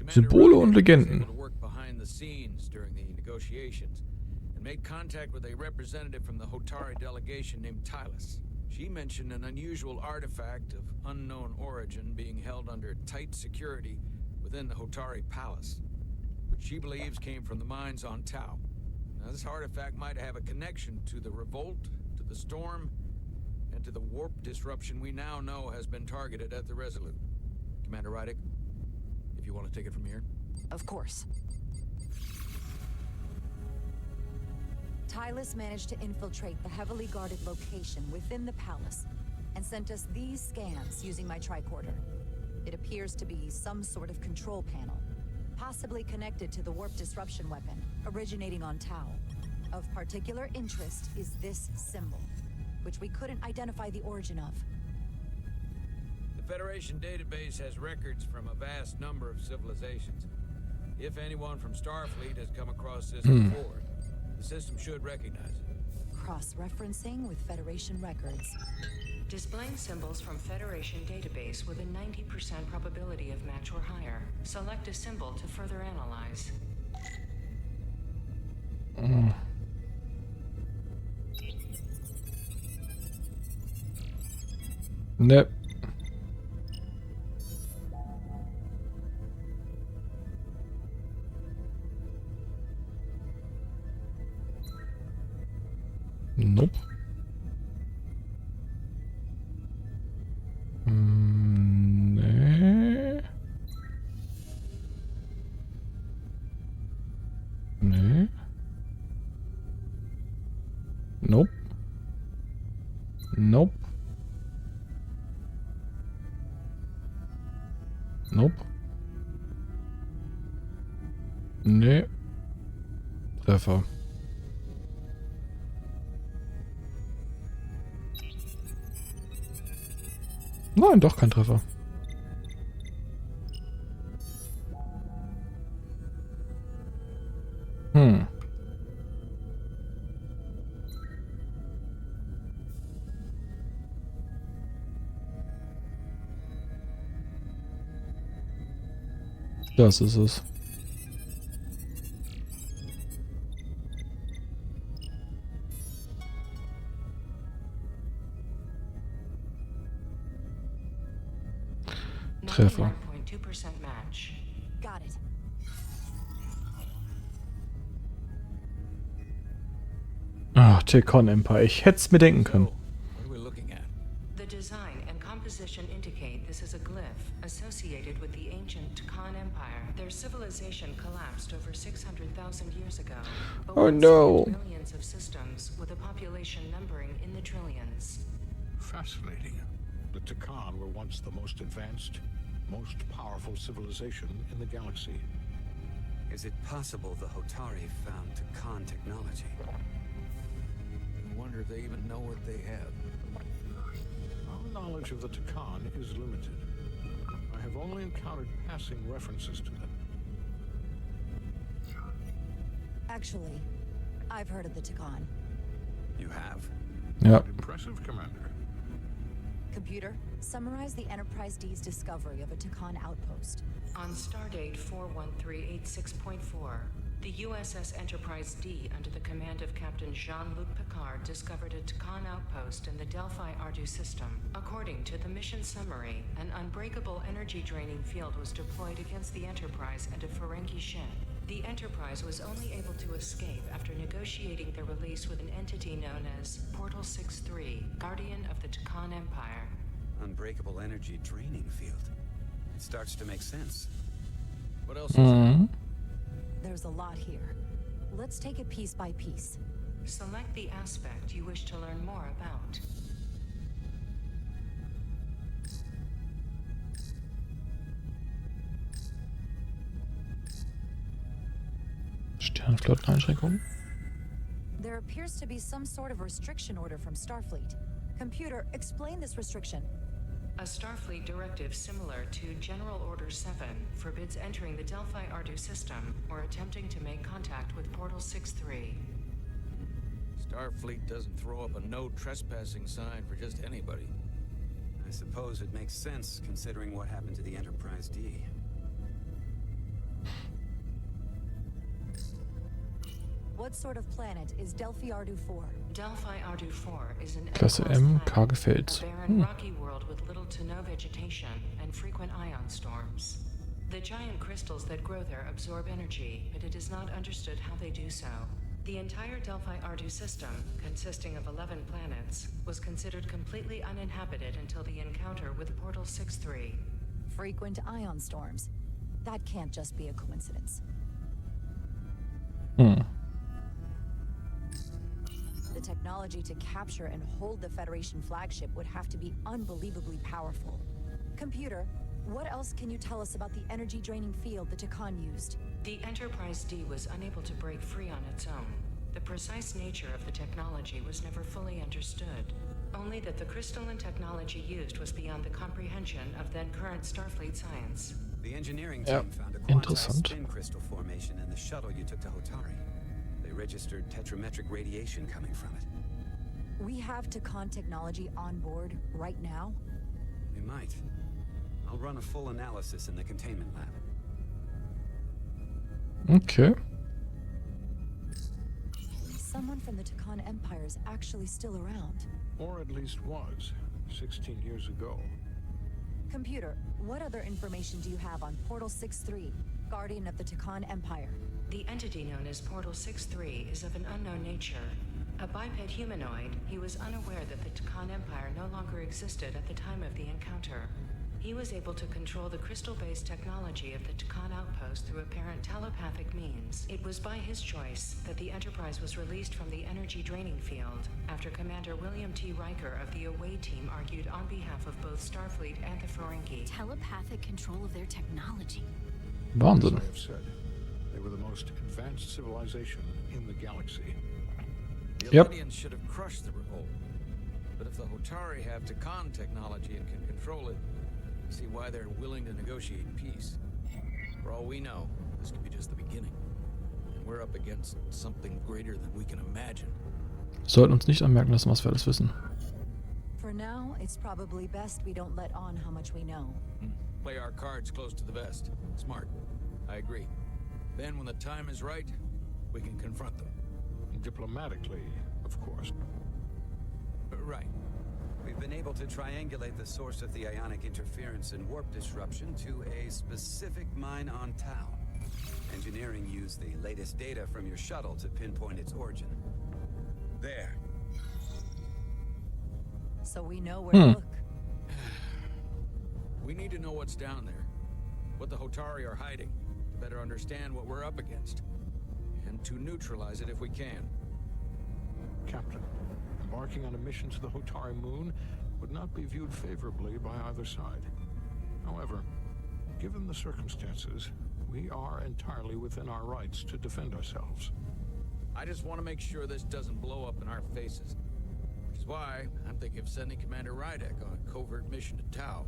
Symbole und Legenden. Made contact with a representative from the Hotari delegation named Tylus. She mentioned an unusual artifact of unknown origin being held under tight security within the Hotari palace, which she believes came from the mines on Tau. Now, this artifact might have a connection to the revolt, to the storm, and to the warp disruption we now know has been targeted at the Resolute. Commander Rydick, if you want to take it from here. Of course. Tylus managed to infiltrate the heavily guarded location within the palace and sent us these scans using my tricorder. It appears to be some sort of control panel, possibly connected to the warp disruption weapon originating on Tau. Of particular interest is this symbol, which we couldn't identify the origin of. The Federation database has records from a vast number of civilizations. If anyone from Starfleet has come across this before, the system should recognize it. Cross-referencing with Federation records. Displaying symbols from Federation database with a 90% probability of match or higher. Select a symbol to further analyze. Ne. Nope. Nee. Nee. Nope. Nope. Nope. Nee. Treffer. Nein, doch kein Treffer. Das ist es. Treffer. 99.2% match. Got it. Ah, Tekon Empire. Ich hätte es mir denken können. What are we looking at? The design and composition indicate this is a glyph associated with the ancient Tekon Empire. Their civilization collapsed over 600,000 years ago. But Oh no. millions of systems with a population numbering in the trillions. Fascinating. The Tekon were once the most advanced, most powerful civilization in the galaxy. Is it possible the Hotari found Tekon technology? I wonder if they even know what they have. Our knowledge of the Tekon is limited. I have only encountered passing references to them. Actually, I've heard of the Tekon. You have? Ja. Impressive, Commander. Computer, summarize the Enterprise D's discovery of a Tekon outpost. On stardate 41386.4, the USS Enterprise D, under the command of Captain Jean-Luc Picard, discovered a Tekon outpost in the Delphi-Ardu system. According to the mission summary, an unbreakable energy-draining field was deployed against the Enterprise and a Ferengi ship. The Enterprise was only able to escape after negotiating their release with an entity known as Portal 6-3, Guardian of the Tekon Empire. Unbreakable energy draining field. It starts to make sense. What else is there? There's a lot here. Let's take it piece by piece. Select the aspect you wish to learn more about. Sternflotteneinschränkungen. There appears to be some sort of restriction order from Starfleet. Computer, explain this restriction. A Starfleet directive similar to General Order 7 forbids entering the Delphi-Ardu system or attempting to make contact with Portal 6-3. Starfleet doesn't throw up a no trespassing sign for just anybody. I suppose it makes sense considering what happened to the Enterprise D. What sort of planet is Delphi Ardu 4? Delphi Ardu 4 is an Klasse N-class M, planet, karge Fels. a barren, rocky world with little to no vegetation and frequent ion storms. The giant crystals that grow there absorb energy, but it is not understood how they do so. The entire Delphi Ardu system, consisting of 11 planets, was considered completely uninhabited until the encounter with Portal 6-3. Frequent ion storms. That can't just be a coincidence. Hm. The technology to capture and hold the Federation flagship would have to be unbelievably powerful. Computer, what else can you tell us about the energy-draining field the Takan used? The Enterprise D was unable to break free on its own. The precise nature of the technology was never fully understood. Only that the crystal and technology used was beyond the comprehension of then-current Starfleet science. The engineering Ja, team found a interessant. quasi-spin crystal formation in the shuttle you took to Hotari. They registered tetrametric radiation coming from it. We have Takan technology on board right now? We might. I'll run a full analysis in the containment lab. Okay. Someone from the Takan Empire is actually still around. Or at least was, 16 years ago. Computer, what other information do you have on Portal 6-3, Guardian of the Takan Empire? The entity known as Portal 6-3 is of an unknown nature. A biped humanoid, he was unaware that the Takan Empire no longer existed at the time of the encounter. He was able to control the crystal-based technology of the Takan outpost through apparent telepathic means. It was by his choice that the Enterprise was released from the energy-draining field after Commander William T. Riker of the away team argued on behalf of both Starfleet and the Ferengi. Telepathic control of their technology. As Wahnsinn. I have said, they were the most advanced civilization in the galaxy. The Yep. Eldians should have crushed the revolt. But if the Hotari have Takan technology and can control it, I see why they're willing to negotiate peace. For all we know, this could be just the beginning. And we're up against something greater than we can imagine. Sollten uns nicht anmerken lassen, was wir alles wissen. For now, it's probably best we don't let on how much we know. Play our cards close to the vest. Smart. I agree. Then when the time is right, we can confront them. Diplomatically, of course. Right. We've been able to triangulate the source of the ionic interference and warp disruption to a specific mine on Tau. Engineering used the latest data from your shuttle to pinpoint its origin. There. So we know where to look. We need to know what's down there. What the Hotari are hiding. To better understand what we're up against. And to neutralize it if we can. Captain, embarking on a mission to the Hotari moon would not be viewed favorably by either side. However, given the circumstances, we are entirely within our rights to defend ourselves. I just want to make sure this doesn't blow up in our faces. Which is why I'm thinking of sending Commander Rydek on a covert mission to Tau.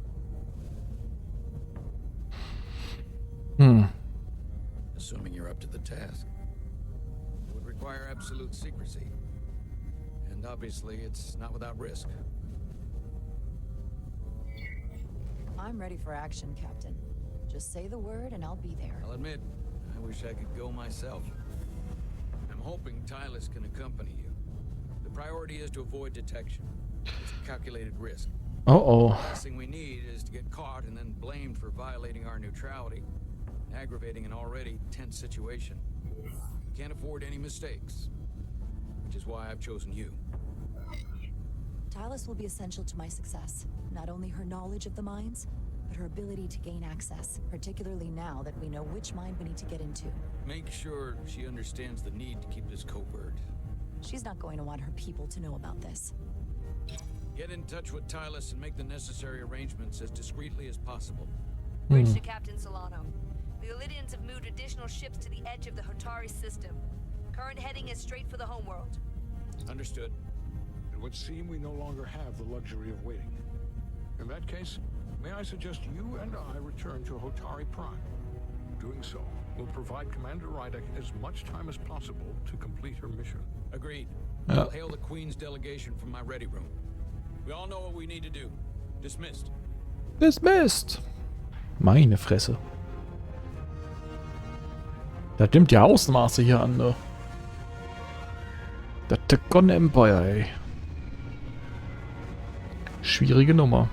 Assuming you're up to the task. It would require absolute secrecy. And obviously, it's not without risk. I'm ready for action, Captain. Just say the word and I'll be there. I'll admit, I wish I could go myself. I'm hoping Tylus can accompany you. The priority is to avoid detection. It's a calculated risk. Oh The last thing we need is to get caught and then blamed for violating our neutrality, aggravating an already tense situation. We can't afford any mistakes, which is why I've chosen you. Tylus will be essential to my success. Not only her knowledge of the mines, but her ability to gain access, particularly now that we know which mine we need to get into. Make sure she understands the need to keep this covert. She's not going to want her people to know about this. Get in touch with Tylus and make the necessary arrangements as discreetly as possible. Bridge to Captain Solano. The Illydians have moved additional ships to the edge of the Hotari system. Current heading is straight for the homeworld. Understood. It would seem we no longer have the luxury of waiting. In that case, may I suggest you and I return to Hotari Prime? Doing so will provide Commander Rydek as much time as possible to complete her mission. Agreed. Ja. I'll hail the Queen's delegation from my ready room. We all know what we need to do. Dismissed. Dismissed. Meine Fresse. Das nimmt ja Ausmaße hier an, ne? Das Tekon Empire, ey. Schwierige Nummer.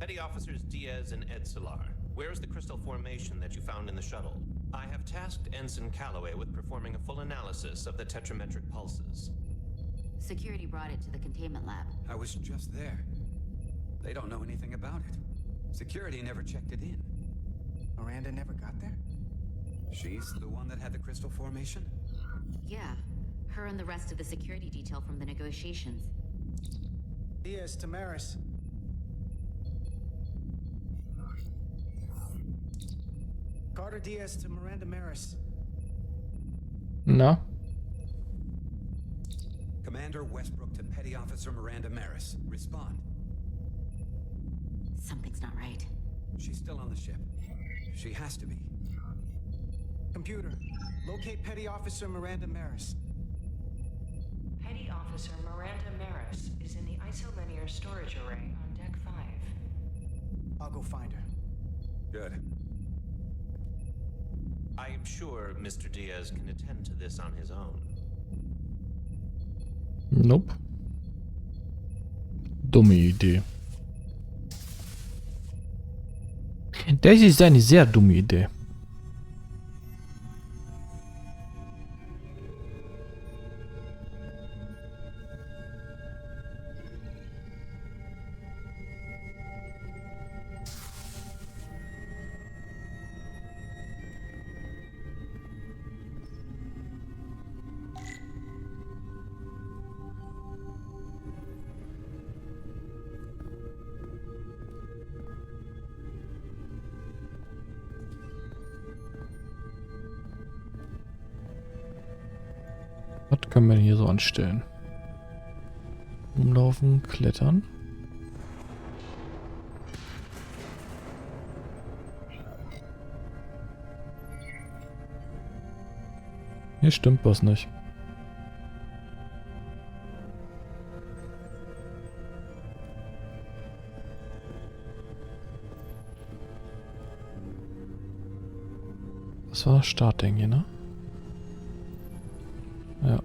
Petty Officers Diaz and Edsolar, where is the crystal formation that you found in the shuttle? I have tasked Ensign Calloway with performing a full analysis of the tetrametric pulses. Security brought it to the containment lab. I was just there. They don't know anything about it. Security never checked it in. Miranda never got there? She's the one that had the crystal formation? Yeah, her and the rest of the security detail from the negotiations. Diaz, Tamaris. Carter Diaz to Miranda Maris. Na? Commander Westbrook to Petty Officer Miranda Maris. Respond. Something's not right. She's still on the ship. She has to be. Computer, locate Petty Officer Miranda Maris. Petty Officer Miranda Maris is in the isolinear storage array on Deck 5. I'll go find her. Good. I am sure Mr. Diaz can attend to this on his own. Nope. Dumme Idee. Das ist eine sehr dumme Idee. Was können wir denn hier so anstellen? Umlaufen, klettern. Hier stimmt was nicht. Das war das Startding hier, ne? Ja.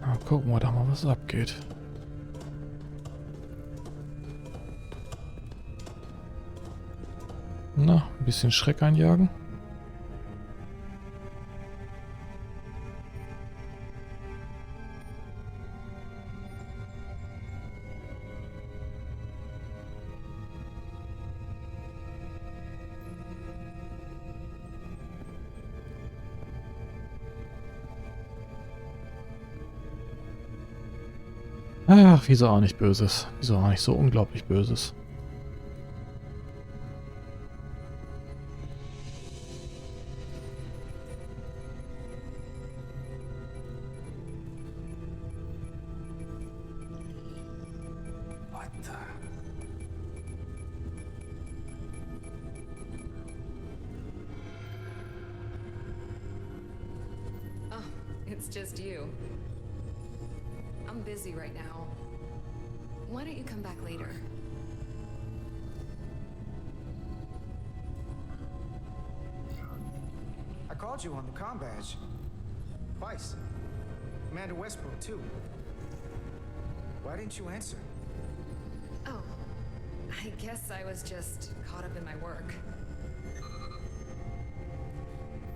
Na, gucken wir da mal, was abgeht. Na, ein bisschen Schreck einjagen. Ach, wieso auch nicht Böses? Wieso auch nicht so unglaublich Böses? Oh, it's just you. I'm busy right now. Why don't you come back later? I called you on the comm badge. Twice. Commander Westbrook, too. Why didn't you answer? Oh, I guess I was just caught up in my work.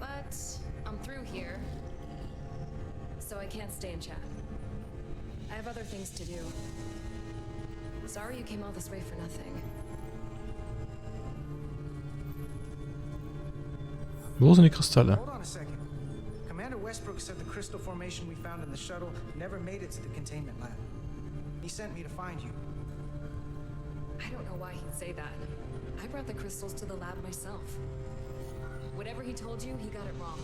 But I'm through here, so I can't stay and chat. I have other things to do. Sorry you came all this way for nothing. Wo sind die Kristalle? Hold on a second. Commander Westbrook said the crystal formation we found in the shuttle never made it to the containment lab. He sent me to find you. I don't know why he'd say that. I brought the crystals to the lab myself. Whatever he told you, he got it wrong.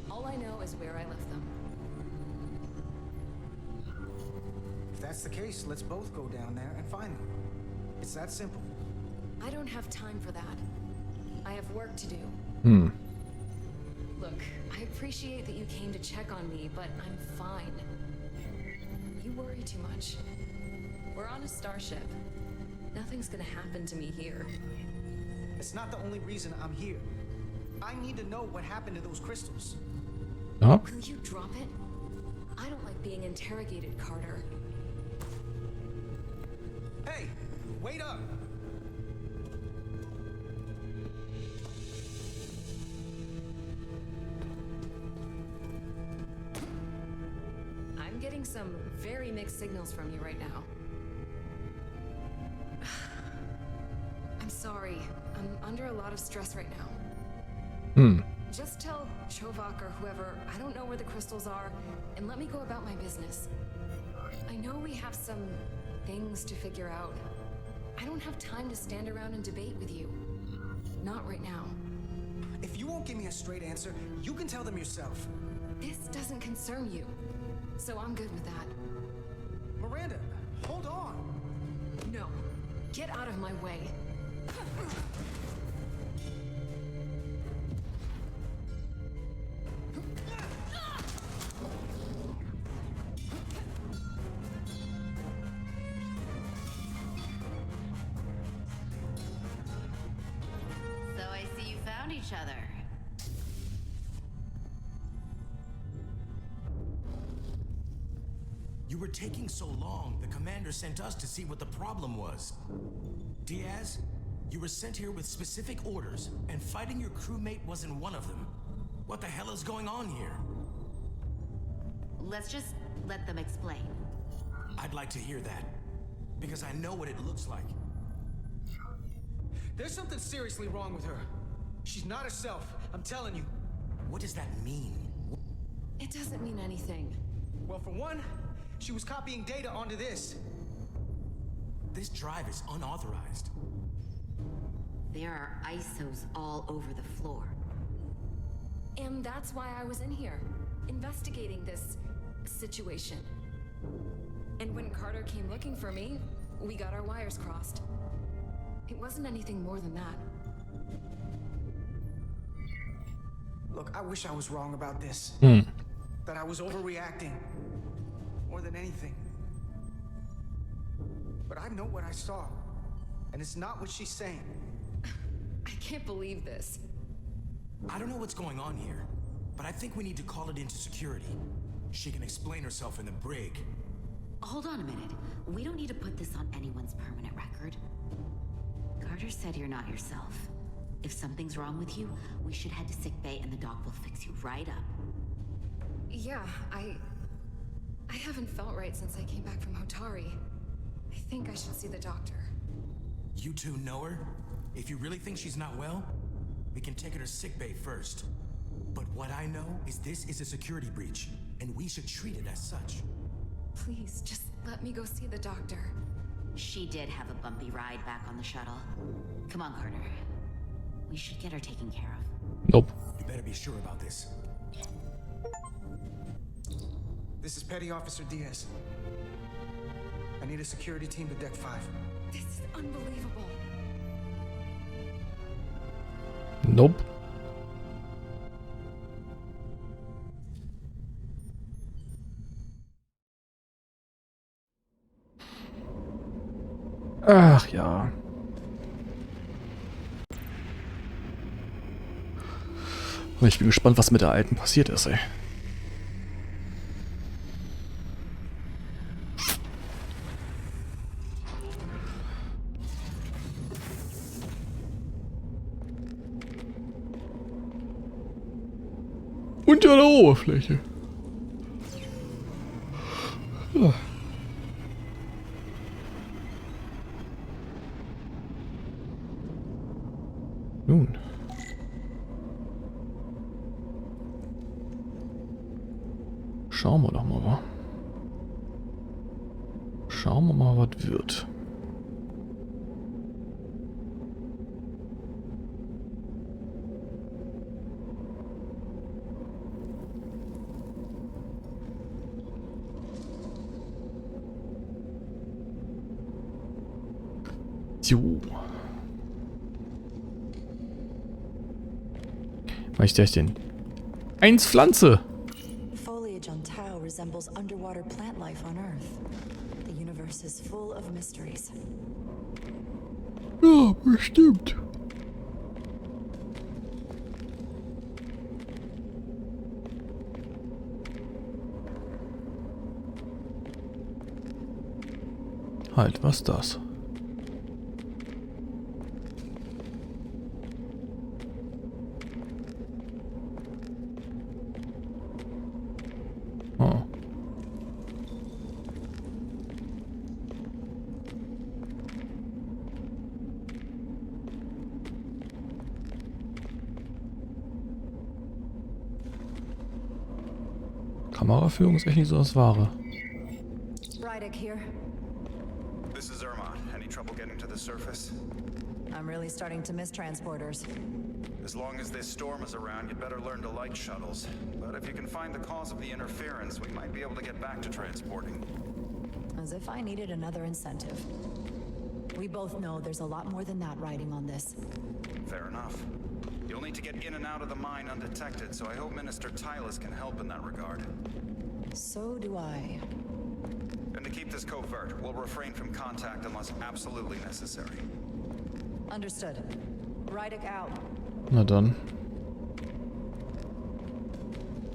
All I know is where I left them. If that's the case, let's both go down there and find them. It's that simple. I don't have time for that. I have work to do. Look, I appreciate that you came to check on me, but I'm fine. worry too much. We're on a starship. Nothing's gonna happen to me here. It's not the only reason I'm here. I need to know what happened to those crystals. Ja. Will you drop it? I don't like being interrogated, Carter. Hey, wait up! I'm getting some very mixed signals from you right now. I'm sorry. I'm under a lot of stress right now. Just tell Chovak or whoever I don't know where the crystals are, and let me go about my business. I know we have some things to figure out. I don't have time to stand around and debate with you. Not right now. If you won't give me a straight answer, you can tell them yourself. This doesn't concern you, so I'm good with that. Miranda, hold on! No. Get out of my way. So I see you found each other. You were taking so long, the commander sent us to see what the problem was. Diaz, you were sent here with specific orders, and fighting your crewmate wasn't one of them. What the hell is going on here? Let's just let them explain. I'd like to hear that, because I know what it looks like. There's something seriously wrong with her. She's not herself, I'm telling you. What does that mean? It doesn't mean anything. Well, for one, she was copying data onto this. This drive is unauthorized. There are ISOs all over the floor. And that's why I was in here, investigating this situation. And when Carter came looking for me, we got our wires crossed. It wasn't anything more than that. Look, I wish I was wrong about this. That I was overreacting. More than anything. But I know what I saw. And it's not what she's saying. I can't believe this. I don't know what's going on here, but I think we need to call it into security. She can explain herself in the brig. Hold on a minute. We don't need to put this on anyone's permanent record. Carter said you're not yourself. If something's wrong with you, we should head to sickbay and the doc will fix you right up. Yeah, I haven't felt right since I came back from Hotari. I think I should see the doctor. You two know her? If you really think she's not well, we can take her to sickbay first. But what I know is this is a security breach, and we should treat it as such. Please, just let me go see the doctor. She did have a bumpy ride back on the shuttle. Come on, Carter. We should get her taken care of. Nope. You better be sure about this. This is Petty Officer Diaz. I need a security team to Deck 5. This is unbelievable. Nope. Ach ja. Und ich bin gespannt, was mit der Alten passiert ist, ey. Unter der Oberfläche. Ja. Nun. Schauen wir doch mal, wa? Schauen wir mal, was wird. So. Was ist das denn? 1 Pflanze. Foliage on Tau resembles resembles underwater plant life on Earth. The universe is full of mysteries. Ja, bestimmt. Halt, was das? Oh. Kameraführung ist echt nicht so das Wahre. Rydick here. This is Irma. Any trouble getting to the surface? I'm really starting to miss transporters. As long as this storm is around, you'd better learn to like shuttles. But if you can find the cause of the interference, we might be able to get back to transporting. As if I needed another incentive. We both know there's a lot more than that riding on this. Fair enough. You'll need to get in and out of the mine undetected, so I hope Minister Tylus can help in that regard. So do I. And to keep this covert, we'll refrain from contact unless absolutely necessary. Understood. Rydick out. Na dann.